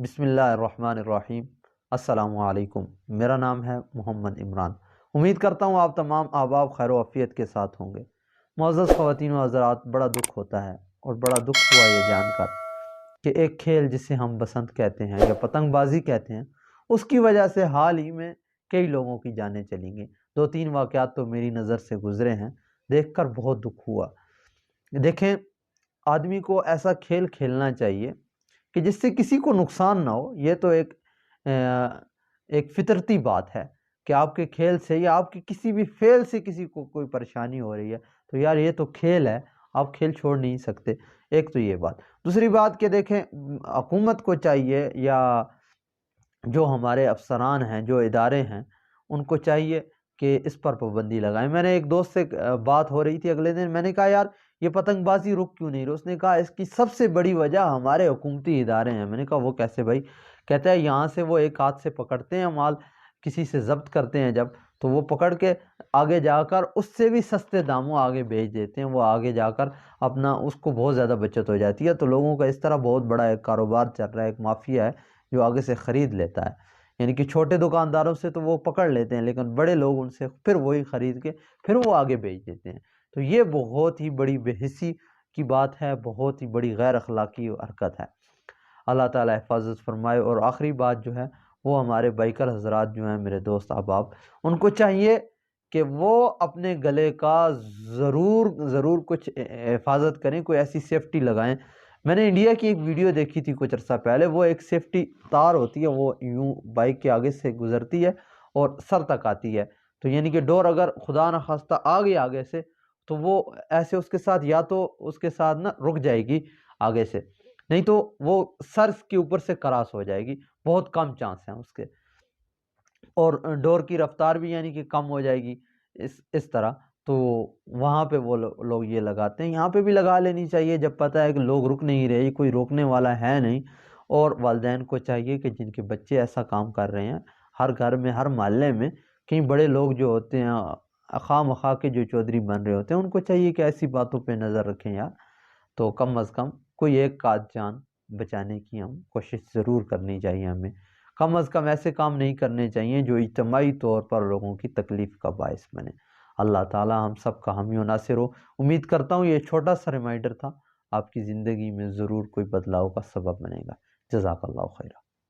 بسم اللہ الرحمن الرحیم۔ السلام علیکم، میرا نام ہے محمد عمران۔ امید کرتا ہوں آپ تمام احباب خیر و عافیت کے ساتھ ہوں گے۔ معزز خواتین و حضرات، بڑا دکھ ہوتا ہے اور بڑا دکھ ہوا یہ جان کر کہ ایک کھیل جسے ہم بسنت کہتے ہیں یا پتنگ بازی کہتے ہیں، اس کی وجہ سے حال ہی میں کئی لوگوں کی جانیں چلی گئیں۔ 2-3 واقعات تو میری نظر سے گزرے ہیں، دیکھ کر بہت دکھ ہوا۔ دیکھیں، آدمی کو ایسا کھیل کھیلنا چاہیے کہ جس سے کسی کو نقصان نہ ہو۔ یہ تو ایک فطرتی بات ہے کہ آپ کے کھیل سے یا آپ کے کسی بھی فعل سے کسی کو کوئی پریشانی ہو رہی ہے تو یار یہ تو کھیل ہے، آپ کھیل چھوڑ نہیں سکتے۔ ایک تو یہ بات۔ دوسری بات کہ دیکھیں، حکومت کو چاہیے یا جو ہمارے افسران ہیں، جو ادارے ہیں، ان کو چاہیے کہ اس پر پابندی لگائیں۔ میں نے ایک دوست سے بات ہو رہی تھی اگلے دن، میں نے کہا یار یہ پتنگ بازی رک کیوں نہیں رہی؟ اس نے کہا اس کی سب سے بڑی وجہ ہمارے حکومتی ادارے ہیں۔ میں نے کہا وہ کیسے بھائی؟ کہتا ہے یہاں سے وہ ایک ہاتھ سے پکڑتے ہیں مال، کسی سے ضبط کرتے ہیں جب، تو وہ پکڑ کے آگے جا کر اس سے بھی سستے داموں آگے بیچ دیتے ہیں۔ وہ آگے جا کر اپنا، اس کو بہت زیادہ بچت ہو جاتی ہے، تو لوگوں کا اس طرح بہت بڑا ایک کاروبار چل رہا ہے، ایک مافیا ہے جو آگے سے خرید لیتا ہے۔ یعنی کہ چھوٹے دکانداروں سے تو وہ پکڑ لیتے ہیں، لیکن بڑے لوگ ان سے پھر وہی خرید کے پھر وہ آگے بیچ دیتے ہیں۔ تو یہ بہت ہی بڑی بے حسی کی بات ہے، بہت ہی بڑی غیر اخلاقی حرکت ہے۔ اللہ تعالیٰ حفاظت فرمائے۔ اور آخری بات جو ہے وہ ہمارے بائیکر حضرات جو ہیں، میرے دوست احباب، ان کو چاہیے کہ وہ اپنے گلے کا ضرور کچھ حفاظت کریں، کوئی ایسی سیفٹی لگائیں۔ میں نے انڈیا کی ایک ویڈیو دیکھی تھی کچھ عرصہ پہلے، وہ ایک سیفٹی تار ہوتی ہے، وہ یوں بائک کے آگے سے گزرتی ہے اور سر تک آتی ہے، تو یعنی کہ ڈور اگر خدا نخواستہ آگے سے، تو وہ ایسے اس کے ساتھ یا تو اس کے ساتھ نا رک جائے گی آگے سے، نہیں تو وہ سر کے اوپر سے کراس ہو جائے گی۔ بہت کم چانس ہیں اس کے، اور ڈور کی رفتار بھی یعنی کہ کم ہو جائے گی اس طرح۔ تو وہاں پہ وہ لوگ یہ لگاتے ہیں، یہاں پہ بھی لگا لینی چاہیے جب پتہ ہے کہ لوگ رک نہیں رہے، کوئی روکنے والا ہے نہیں۔ اور والدین کو چاہیے کہ جن کے بچے ایسا کام کر رہے ہیں، ہر گھر میں، ہر محلے میں کئی بڑے لوگ جو ہوتے ہیں، خواہ مخواہ کے جو چودھری بن رہے ہوتے ہیں، ان کو چاہیے کہ ایسی باتوں پہ نظر رکھیں یار۔ تو کم از کم کوئی ایک آدھ جان بچانے کی ہم کوشش ضرور کرنی چاہیے ہمیں۔ کم از کم ایسے کام نہیں کرنے چاہیے جو اجتماعی طور پر لوگوں کی تکلیف کا باعث بنے۔ اللہ تعالی ہم سب کا حامی و ناصر ہو۔ امید کرتا ہوں یہ چھوٹا سا ریمائنڈر تھا، آپ کی زندگی میں ضرور کوئی بدلاؤ کا سبب بنے گا۔ جزاک اللہ خیرہ۔